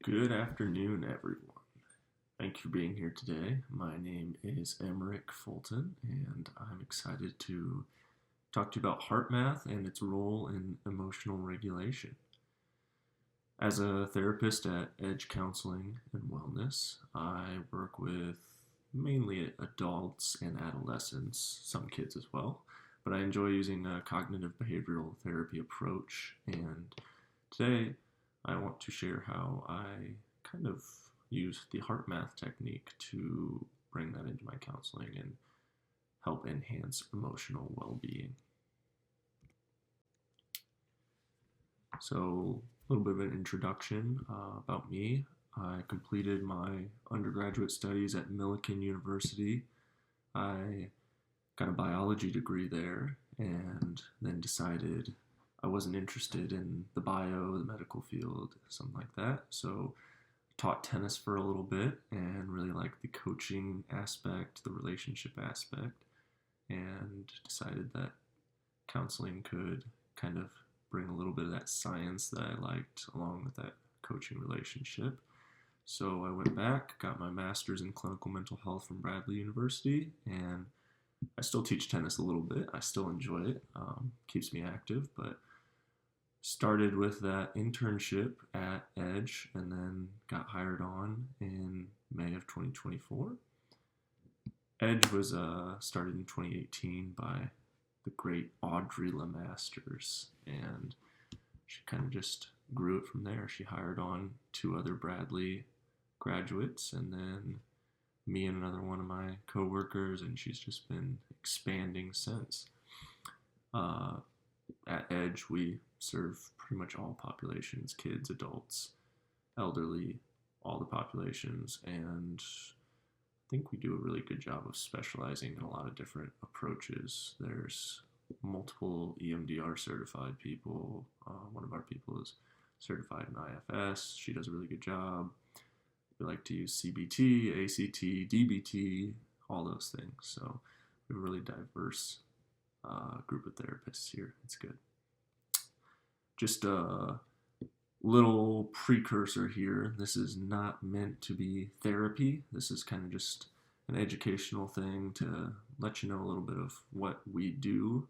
Good afternoon, everyone. Thank you for being here today. My name is Emerick Fulton, and I'm excited to talk to you about HeartMath and its role in emotional regulation. As a therapist at Edge Counseling and Wellness, I work with mainly adults and adolescents, some kids as well, but I enjoy using a cognitive behavioral therapy approach. And today I want to share how I kind of use the HeartMath technique to bring that into my counseling and help enhance emotional well being. So, a little bit of an introduction about me. I completed my undergraduate studies at Millikan University. I got a biology degree there and then decided I wasn't interested in the bio, the medical field, something like that. So taught tennis for a little bit and really liked the coaching aspect, the relationship aspect, and decided that counseling could kind of bring a little bit of that science that I liked along with that coaching relationship. So I went back, got my master's in clinical mental health from Bradley University, and I still teach tennis a little bit. I still enjoy it. Keeps me active, but started with that internship at Edge and then got hired on in May of 2024. Edge was started in 2018 by the great Audrey LeMasters, and she kind of just grew it from there. She hired on two other Bradley graduates and then me and another one of my coworkers, and she's just been expanding since. Uh, at Edge, we serve pretty much all populations: kids, adults, elderly, all the populations, and I think we do a really good job of specializing in a lot of different approaches. There's multiple EMDR certified people. One of our people is certified in IFS. She does a really good job. We like to use CBT, ACT, DBT, all those things. So we have a really diverse group of therapists here. It's good. Just a little precursor here. This is not meant to be therapy. This is kind of just an educational thing to let you know a little bit of what we do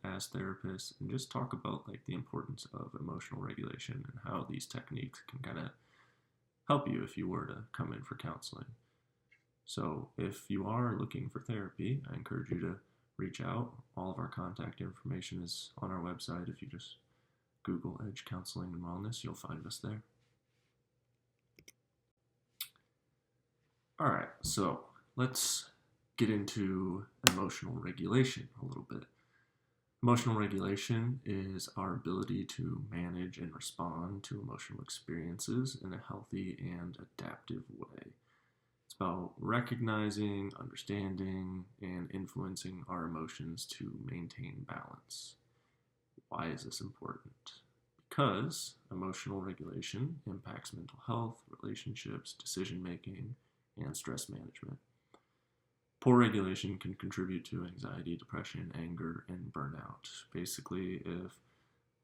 as therapists and just talk about like the importance of emotional regulation and how these techniques can kind of help you if you were to come in for counseling. So if you are looking for therapy, I encourage you to reach out. All of our contact information is on our website. If you just Google Edge Counseling and Wellness, you'll find us there. All right, so let's get into emotional regulation a little bit. Emotional regulation is our ability to manage and respond to emotional experiences in a healthy and adaptive way. It's about recognizing, understanding, and influencing our emotions to maintain balance. Why is this important? Because emotional regulation impacts mental health, relationships, decision making, and stress management. Poor regulation can contribute to anxiety, depression, anger, and burnout. Basically, if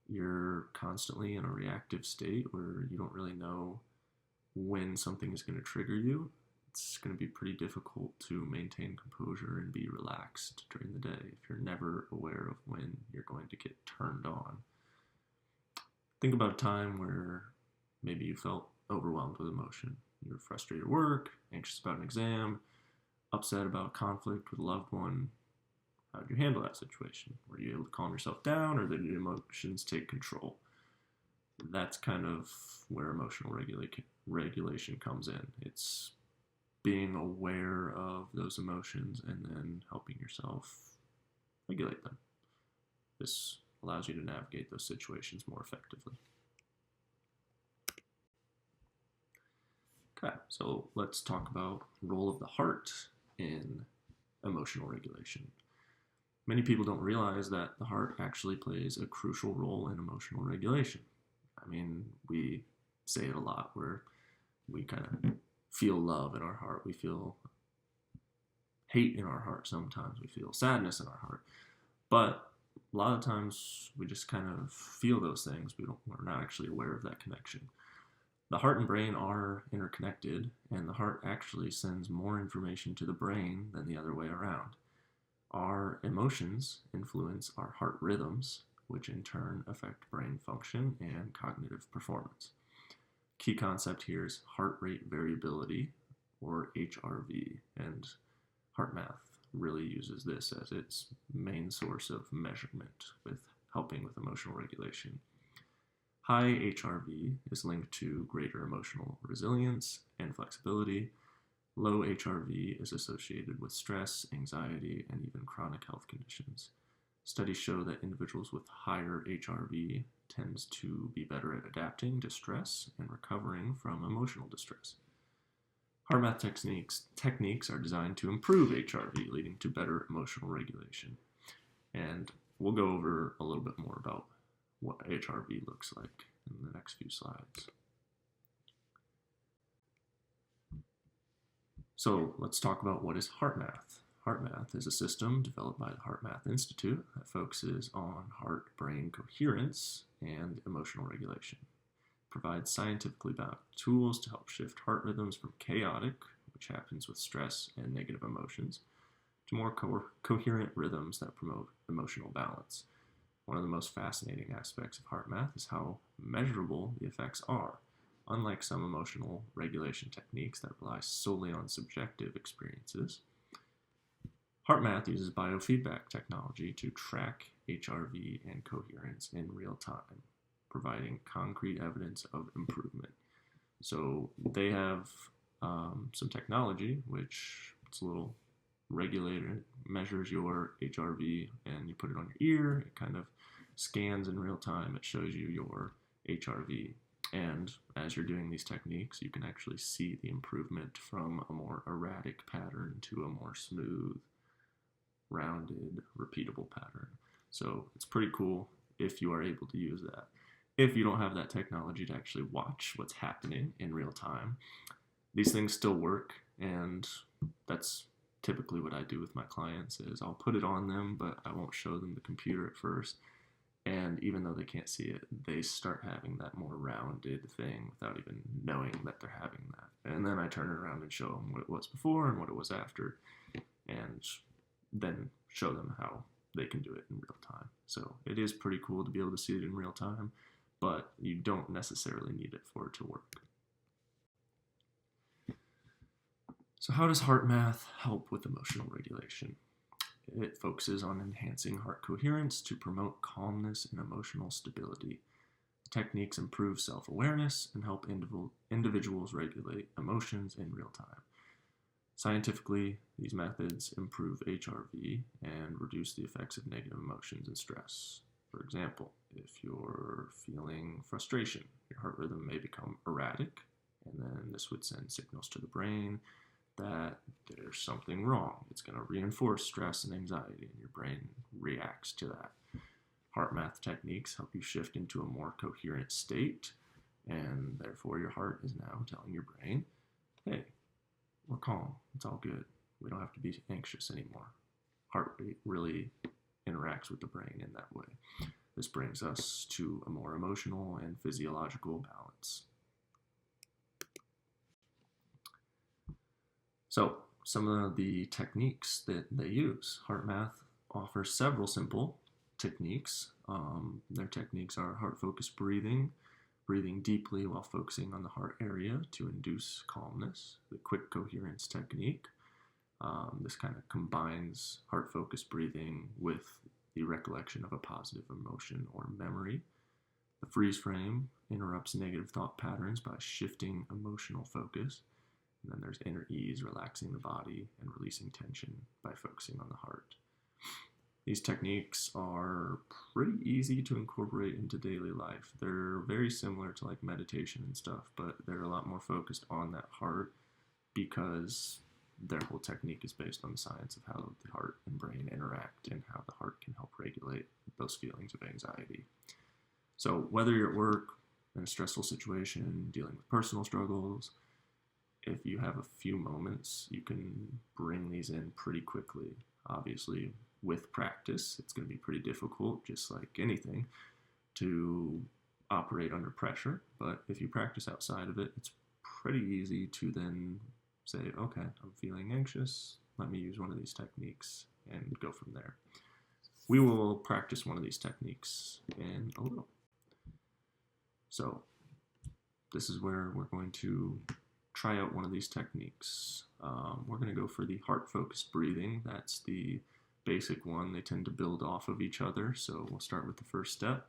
you're constantly in a reactive state where you don't really know when something is going to trigger you, it's going to be pretty difficult to maintain composure and be relaxed during the day if you're never aware of when you're going to get turned on. Think about a time where maybe you felt overwhelmed with emotion. You're frustrated at work, anxious about an exam, upset about a conflict with a loved one. How did you handle that situation? Were you able to calm yourself down, or did your emotions take control? That's kind of where emotional regulation comes in. It's being aware of those emotions and then helping yourself regulate them. This allows you to navigate those situations more effectively. Okay, so let's talk about the role of the heart in emotional regulation. Many people don't realize that the heart actually plays a crucial role in emotional regulation. I mean, we say it a lot where we kind of feel love in our heart. We feel hate in our heart sometimes. We feel sadness in our heart. But a lot of times we just kind of feel those things. We're not actually aware of that connection. The heart and brain are interconnected, and the heart actually sends more information to the brain than the other way around. Our emotions influence our heart rhythms, which in turn affect brain function and cognitive performance. Key concept here is heart rate variability, or HRV, and HeartMath really uses this as its main source of measurement with helping with emotional regulation. High HRV is linked to greater emotional resilience and flexibility. Low HRV is associated with stress, anxiety, and even chronic health conditions. Studies show that individuals with higher HRV tends to be better at adapting to stress and recovering from emotional distress. HeartMath techniques are designed to improve HRV, leading to better emotional regulation. And we'll go over a little bit more about what HRV looks like in the next few slides. So let's talk about what is HeartMath. HeartMath is a system developed by the HeartMath Institute that focuses on heart-brain coherence and emotional regulation. It provides scientifically backed tools to help shift heart rhythms from chaotic, which happens with stress and negative emotions, to more coherent rhythms that promote emotional balance. One of the most fascinating aspects of HeartMath is how measurable the effects are. Unlike some emotional regulation techniques that rely solely on subjective experiences, HeartMath uses biofeedback technology to track HRV and coherence in real time, providing concrete evidence of improvement. So they have some technology, which it's a little regulator, measures your HRV, and you put it on your ear. It kind of scans in real time. It shows you your HRV. And as you're doing these techniques, you can actually see the improvement from a more erratic pattern to a more smooth, rounded, repeatable pattern. So it's pretty cool if you are able to use that. If you don't have that technology to actually watch what's happening in real time, these things still work, and that's typically what I do with my clients is I'll put it on them, but I won't show them the computer at first. And even though they can't see it, they start having that more rounded thing without even knowing that they're having that. And then I turn it around and show them what it was before and what it was after, and then show them how they can do it in real time. So it is pretty cool to be able to see it in real time, but you don't necessarily need it for it to work. So how does HeartMath help with emotional regulation? It focuses on enhancing heart coherence to promote calmness and emotional stability. The techniques improve self-awareness and help individuals regulate emotions in real time. Scientifically, these methods improve HRV and reduce the effects of negative emotions and stress. For example, if you're feeling frustration, your heart rhythm may become erratic, and then this would send signals to the brain that there's something wrong. It's going to reinforce stress and anxiety, and your brain reacts to that. HeartMath techniques help you shift into a more coherent state, and therefore your heart is now telling your brain, hey, we're calm, it's all good. We don't have to be anxious anymore. Heart rate really interacts with the brain in that way. This brings us to a more emotional and physiological balance. So, some of the techniques that they use. HeartMath offers several simple techniques. Their techniques are heart-focused breathing, breathing deeply while focusing on the heart area to induce calmness, the quick coherence technique. This kind of combines heart-focused breathing with the recollection of a positive emotion or memory. The freeze frame interrupts negative thought patterns by shifting emotional focus. And then there's inner ease, relaxing the body and releasing tension by focusing on the heart. These techniques are pretty easy to incorporate into daily life. They're very similar to like meditation and stuff, but they're a lot more focused on that heart because their whole technique is based on the science of how the heart and brain interact and how the heart can help regulate those feelings of anxiety. So whether you're at work, in a stressful situation, dealing with personal struggles, if you have a few moments, you can bring these in pretty quickly. Obviously, with practice, it's going to be pretty difficult, just like anything, to operate under pressure, but if you practice outside of it, it's pretty easy to then say, okay, I'm feeling anxious, let me use one of these techniques and go from there. We will practice one of these techniques in a little. So this is where we're going to try out one of these techniques. We're going to go for the heart-focused breathing. That's the basic one. They tend to build off of each other, so we'll start with the first step.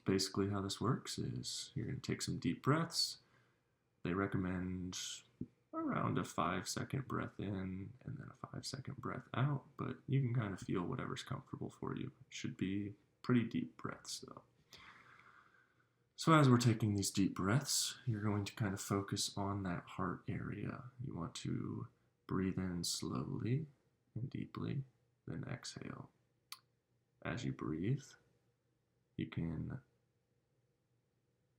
Basically how this works is you're going to take some deep breaths. They recommend around a 5-second breath in and then a 5-second breath out, but you can kind of feel whatever's comfortable for you. It should be pretty deep breaths though. So as we're taking these deep breaths, you're going to kind of focus on that heart area. You want to breathe in slowly and deeply, then exhale. As you breathe, you can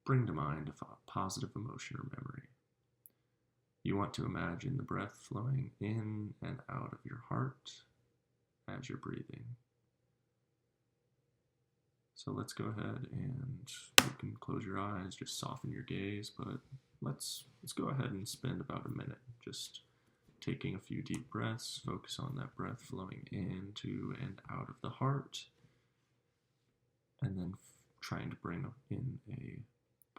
bring to mind a positive emotion or memory. You want to imagine the breath flowing in and out of your heart as you're breathing. So let's go ahead and you can close your eyes, just soften your gaze, but let's go ahead and spend about a minute just taking a few deep breaths, focus on that breath flowing into and out of the heart, and then trying to bring in a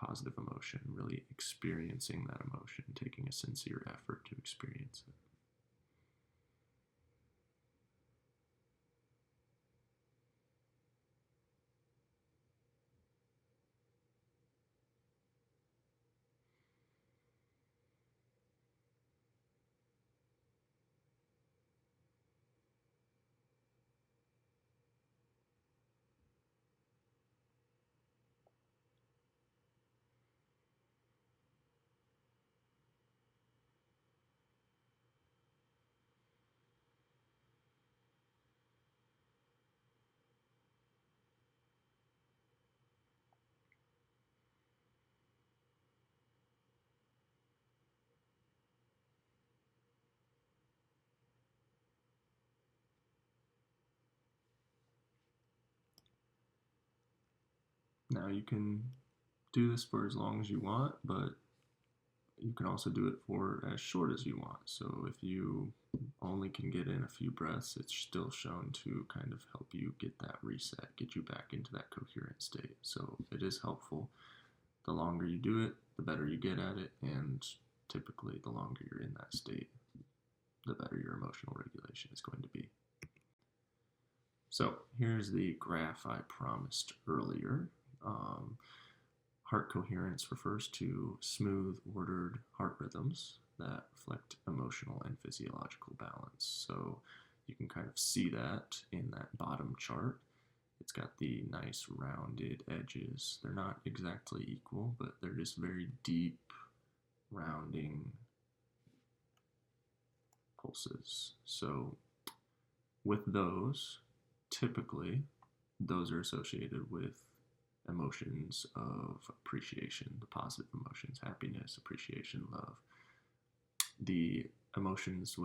positive emotion, really experiencing that emotion, taking a sincere effort to experience it. Now you can do this for as long as you want, but you can also do it for as short as you want. So if you only can get in a few breaths, it's still shown to kind of help you get that reset, get you back into that coherent state. So it is helpful. The longer you do it, the better you get at it, and typically the longer you're in that state, the better your emotional regulation is going to be. So here's the graph I promised earlier. Heart coherence refers to smooth, ordered heart rhythms that reflect emotional and physiological balance. So you can kind of see that in that bottom chart. It's got the nice rounded edges. They're not exactly equal, but they're just very deep, rounding pulses. So with those, typically, those are associated with emotions of appreciation, the positive emotions, happiness, appreciation, love. The emotions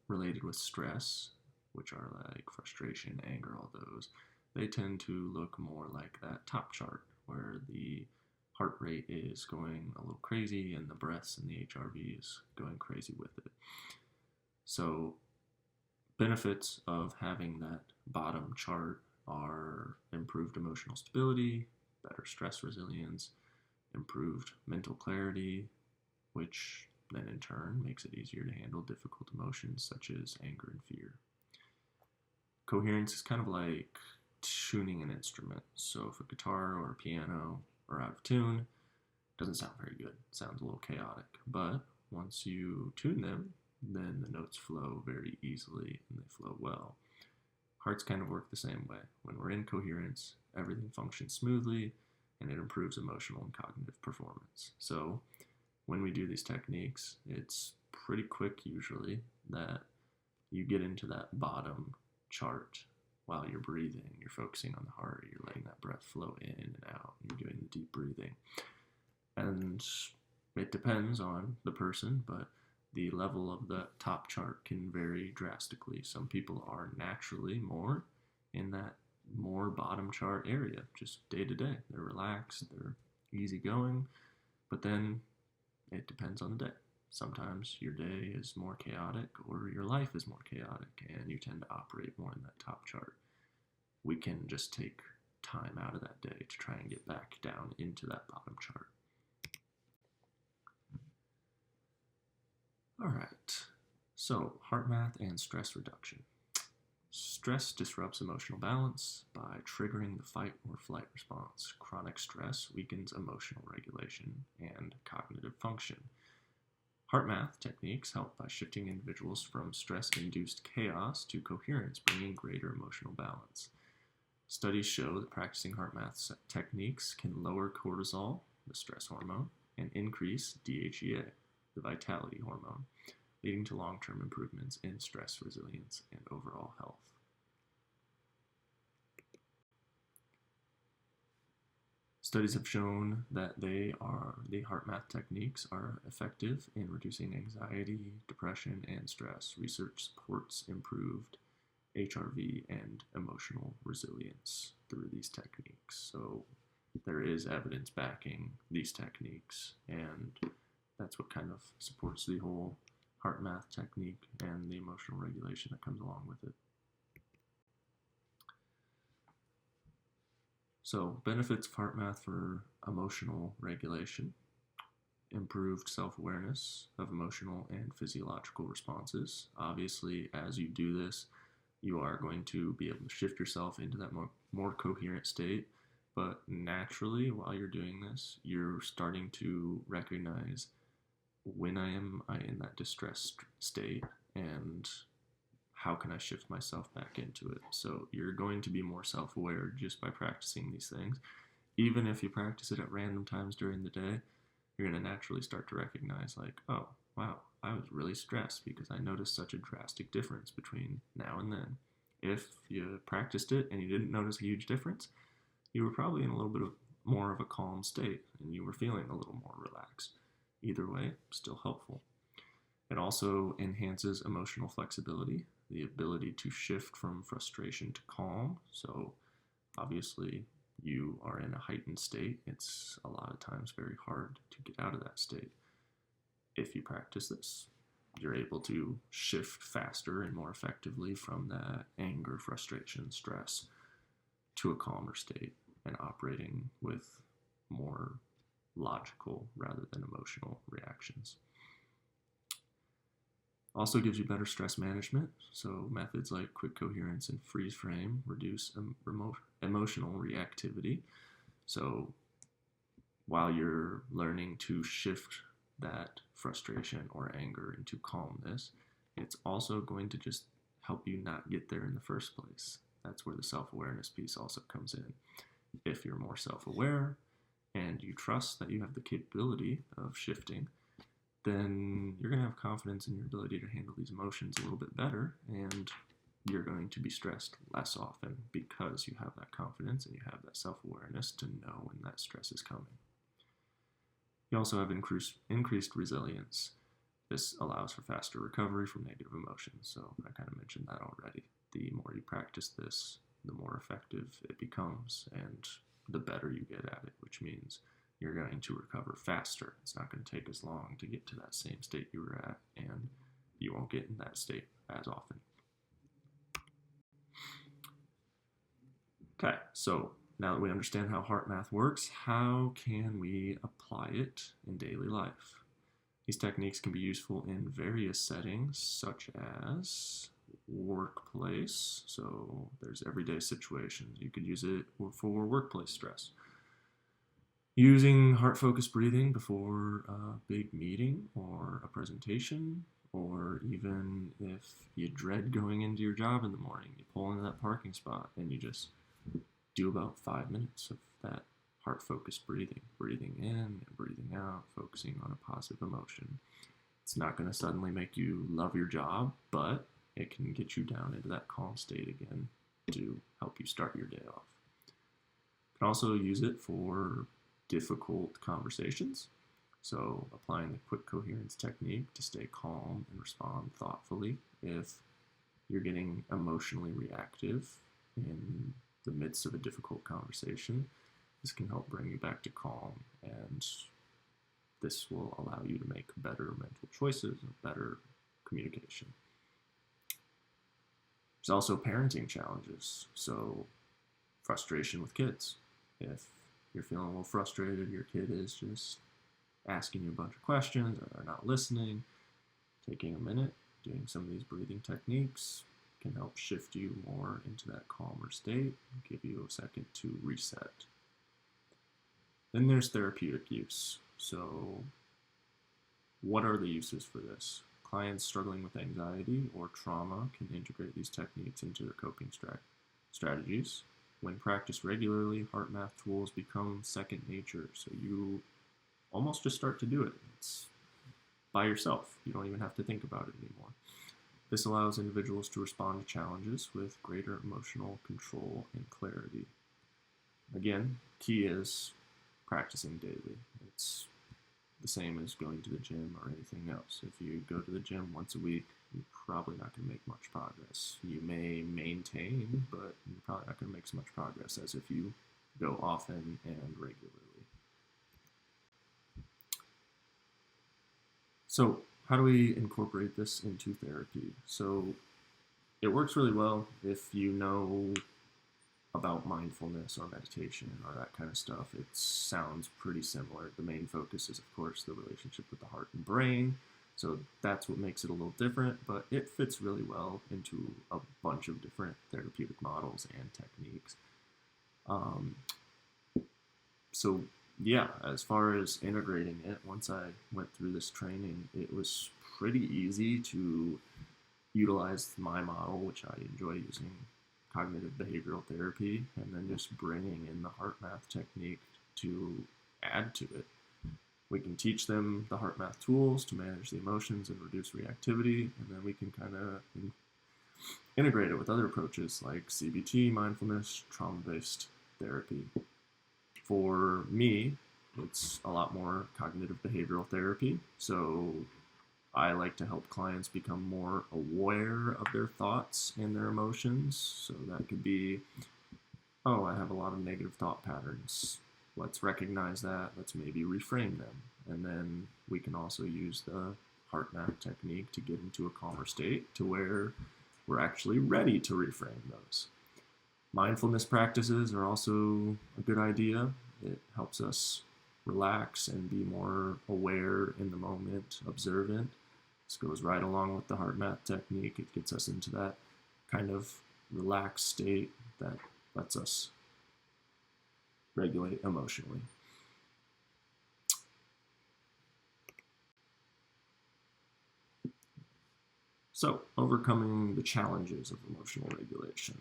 related with stress, which are like frustration, anger, all those, they tend to look more like that top chart where the heart rate is going a little crazy and the breaths and the HRV is going crazy with it. So benefits of having that bottom chart are improved emotional stability, better stress resilience, improved mental clarity, which then in turn makes it easier to handle difficult emotions such as anger and fear. Coherence is kind of like tuning an instrument. So if a guitar or a piano are out of tune, it doesn't sound very good. It sounds a little chaotic. But once you tune them, then the notes flow very easily and they flow well. Hearts kind of work the same way. When we're in coherence, everything functions smoothly and it improves emotional and cognitive performance. So when we do these techniques, it's pretty quick usually that you get into that bottom chart while you're breathing. You're focusing on the heart, you're letting that breath flow in and out, you're doing the deep breathing. And it depends on the person, but the level of the top chart can vary drastically. Some people are naturally more in that more bottom chart area, just day to day. They're relaxed, they're easygoing, but then it depends on the day. Sometimes your day is more chaotic or your life is more chaotic and you tend to operate more in that top chart. We can just take time out of that day to try and get back down into that bottom chart. All right, so HeartMath and stress reduction. Stress disrupts emotional balance by triggering the fight or flight response. Chronic stress weakens emotional regulation and cognitive function. HeartMath techniques help by shifting individuals from stress-induced chaos to coherence, bringing greater emotional balance. Studies show that practicing HeartMath techniques can lower cortisol, the stress hormone, and increase DHEA, the vitality hormone, leading to long-term improvements in stress resilience and overall health. Studies have shown that the HeartMath techniques are effective in reducing anxiety, depression, and stress. Research supports improved HRV and emotional resilience through these techniques. So there is evidence backing these techniques, and that's what kind of supports the whole HeartMath technique and the emotional regulation that comes along with it. So, benefits of HeartMath for emotional regulation: improved self-awareness of emotional and physiological responses. Obviously, as you do this, you are going to be able to shift yourself into that more coherent state. But naturally, while you're doing this, you're starting to recognize, when am I in that distressed state, and how can I shift myself back into it? So you're going to be more self-aware just by practicing these things. Even if you practice it at random times during the day, you're going to naturally start to recognize, like, oh, wow, I was really stressed because I noticed such a drastic difference between now and then. If you practiced it and you didn't notice a huge difference, you were probably in a little bit more of a calm state and you were feeling a little more relaxed. Either way, still helpful. It also enhances emotional flexibility, the ability to shift from frustration to calm. So obviously you are in a heightened state. It's a lot of times very hard to get out of that state. If you practice this, you're able to shift faster and more effectively from that anger, frustration, stress to a calmer state and operating with more logical rather than emotional reactions. Also gives you better stress management. So methods like quick coherence and freeze frame reduce emotional reactivity. So while you're learning to shift that frustration or anger into calmness, it's also going to just help you not get there in the first place. That's where the self-awareness piece also comes in. If you're more self-aware and you trust that you have the capability of shifting, then you're going to have confidence in your ability to handle these emotions a little bit better, and you're going to be stressed less often because you have that confidence and you have that self-awareness to know when that stress is coming. You also have increased resilience. This allows for faster recovery from negative emotions. So I kind of mentioned that already. The more you practice this, the more effective it becomes and the better you get at it, which means you're going to recover faster. It's not going to take as long to get to that same state you were at, and you won't get in that state as often. Okay, so now that we understand how HeartMath works, how can we apply it in daily life? These techniques can be useful in various settings, such as workplace. So there's everyday situations. You could use it for workplace stress. Using heart-focused breathing before a big meeting or a presentation, or even if you dread going into your job in the morning, you pull into that parking spot and you just do about 5 minutes of that heart-focused breathing, breathing in and breathing out, focusing on a positive emotion. It's not going to suddenly make you love your job, but it can get you down into that calm state again to help you start your day off. You can also use it for difficult conversations. So applying the quick coherence technique to stay calm and respond thoughtfully if you're getting emotionally reactive in the midst of a difficult conversation. This can help bring you back to calm, and this will allow you to make better mental choices and better communication. There's also parenting challenges, so frustration with kids. If you're feeling a little frustrated, your kid is just asking you a bunch of questions or they're not listening, taking a minute, doing some of these breathing techniques can help shift you more into that calmer state, give you a second to reset. Then there's therapeutic use. So what are the uses for this? Clients struggling with anxiety or trauma can integrate these techniques into their coping strategies. When practiced regularly, HeartMath tools become second nature, so you almost just start to do it. It's by yourself. You don't even have to think about it anymore. This allows individuals to respond to challenges with greater emotional control and clarity. Again, key is practicing daily. It's the same as going to the gym or anything else. If you go to the gym once a week, you're probably not going to make much progress. You may maintain, but you're probably not going to make so much progress as if you go often and regularly. So how do we incorporate this into therapy? So it works really well if you know about mindfulness or meditation or that kind of stuff. It sounds pretty similar. The main focus is, of course, the relationship with the heart and brain. So that's what makes it a little different, but it fits really well into a bunch of different therapeutic models and techniques. So yeah, as far as integrating it, once I went through this training, it was pretty easy to utilize my model, which I enjoy using, cognitive behavioral therapy, and then just bringing in the HeartMath technique to add to it. We can teach them the HeartMath tools to manage the emotions and reduce reactivity, and then we can kind of integrate it with other approaches like CBT, mindfulness, trauma-based therapy. For me, it's a lot more cognitive behavioral therapy, so I like to help clients become more aware of their thoughts and their emotions. So that could be, oh, I have a lot of negative thought patterns. Let's recognize that. Let's maybe reframe them. And then we can also use the HeartMath technique to get into a calmer state to where we're actually ready to reframe those. Mindfulness practices are also a good idea. It helps us relax and be more aware in the moment, observant. This goes right along with the HeartMath technique. It gets us into that kind of relaxed state that lets us regulate emotionally. So, overcoming the challenges of emotional regulation.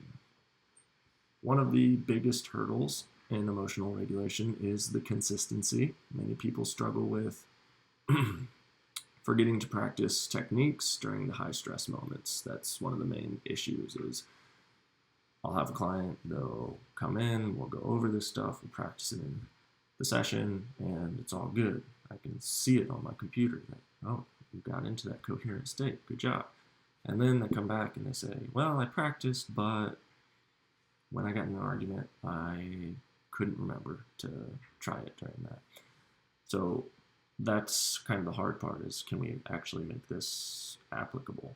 One of the biggest hurdles in emotional regulation is the consistency. Many people struggle with forgetting to practice techniques during the high stress moments. That's one of the main issues. Is I'll have a client, they'll come in, we'll go over this stuff, we'll practice it in the session, and it's all good. I can see it on my computer that, oh, you got into that coherent state, good job. And then they come back and they say, well, I practiced, but when I got in an argument, I couldn't remember to try it during that. So that's kind of the hard part, is can we actually make this applicable?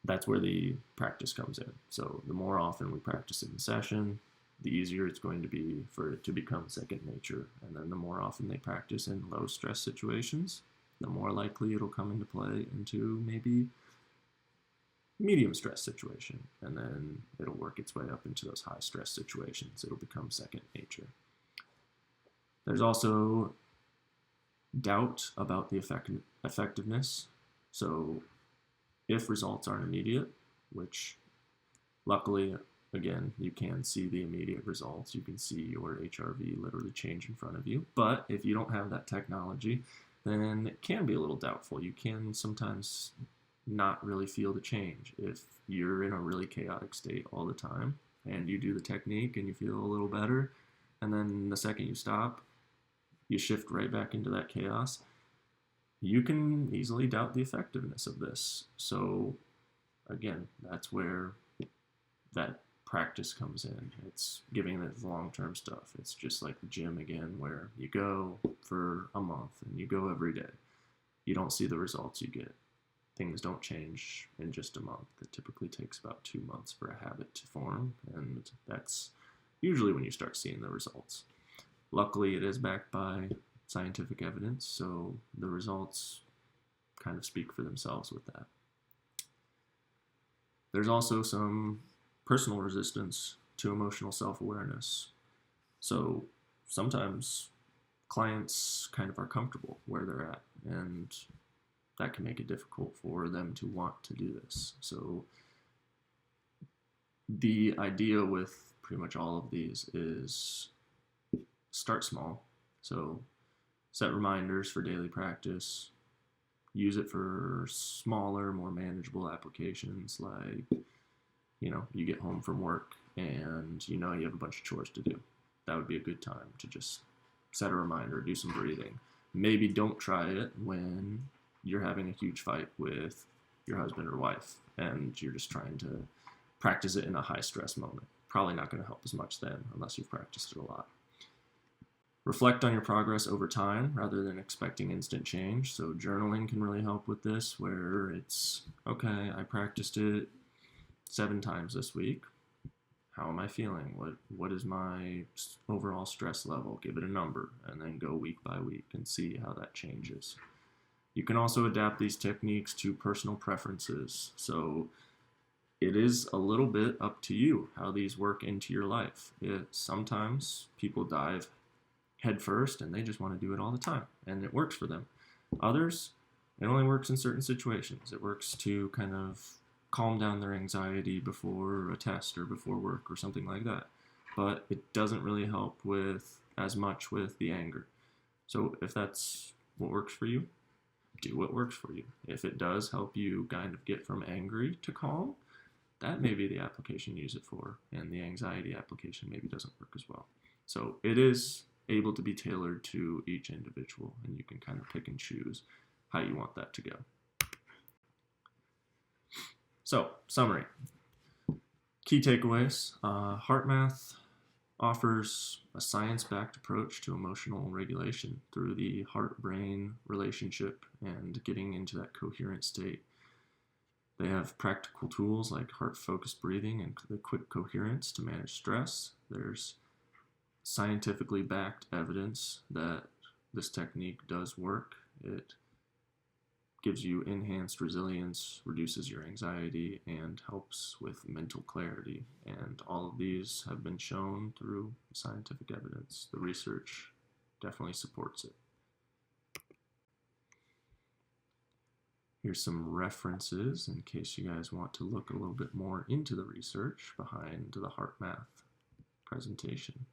That's where the practice comes in. So the more often we practice in the session, the easier it's going to be for it to become second nature. And then the more often they practice in low stress situations, the more likely it'll come into play into maybe medium stress situation, and then it'll work its way up into those high stress situations. It'll become second nature. There's also doubt about the effectiveness. So if results aren't immediate, which luckily, again, you can see the immediate results. You can see your HRV literally change in front of you. But if you don't have that technology, then it can be a little doubtful. You can sometimes not really feel the change. If you're in a really chaotic state all the time and you do the technique and you feel a little better, and then the second you stop, you shift right back into that chaos, you can easily doubt the effectiveness of this. So again, that's where that practice comes in. It's giving it the long-term stuff. It's just like the gym again, where you go for a month and you go every day. You don't see the results you get. Things don't change in just a month. It typically takes about 2 months for a habit to form, and that's usually when you start seeing the results. Luckily, it is backed by scientific evidence, so the results kind of speak for themselves with that. There's also some personal resistance to emotional self-awareness. So sometimes clients kind of are comfortable where they're at, and that can make it difficult for them to want to do this. So the idea with pretty much all of these is start small. So set reminders for daily practice. Use it for smaller, more manageable applications, like, you get home from work and you have a bunch of chores to do. That would be a good time to just set a reminder, do some breathing. Maybe don't try it when you're having a huge fight with your husband or wife and you're just trying to practice it in a high stress moment. Probably not going to help as much then unless you've practiced it a lot. Reflect on your progress over time rather than expecting instant change. So journaling can really help with this, where it's, okay, I practiced it 7 times this week. How am I feeling? What is my overall stress level? Give it a number and then go week by week and see how that changes. You can also adapt these techniques to personal preferences. So it is a little bit up to you how these work into your life. Sometimes people dive head first and they just want to do it all the time and it works for them. Others, it only works in certain situations. It works to kind of calm down their anxiety before a test or before work or something like that. But it doesn't really help with as much with the anger. So if that's what works for you, do what works for you. If it does help you kind of get from angry to calm, that may be the application you use it for, and the anxiety application maybe doesn't work as well. So it is able to be tailored to each individual, and you can kind of pick and choose how you want that to go. So, summary. Key takeaways. HeartMath offers a science-backed approach to emotional regulation through the heart-brain relationship and getting into that coherent state. They have practical tools like heart-focused breathing and the quick coherence to manage stress. There's scientifically backed evidence that this technique does work. It gives you enhanced resilience, reduces your anxiety, and helps with mental clarity. And all of these have been shown through scientific evidence. The research definitely supports it. Here's some references in case you guys want to look a little bit more into the research behind the HeartMath presentation.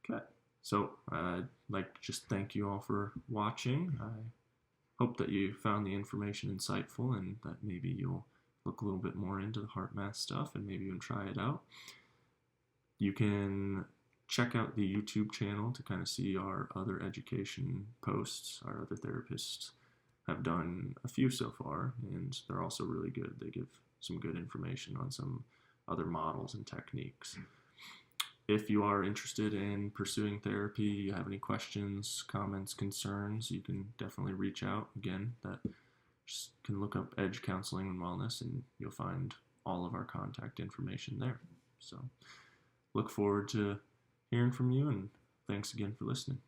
Okay, so I'd like to just thank you all for watching. I hope that you found the information insightful and that maybe you'll look a little bit more into the HeartMath stuff and maybe even try it out. You can check out the YouTube channel to kind of see our other education posts. Our other therapists have done a few so far, and they're also really good. They give some good information on some other models and techniques. If you are interested in pursuing therapy, you have any questions, comments, concerns, you can definitely reach out. Again, that just can look up Edge Counseling and Wellness and you'll find all of our contact information there. So look forward to hearing from you, and thanks again for listening.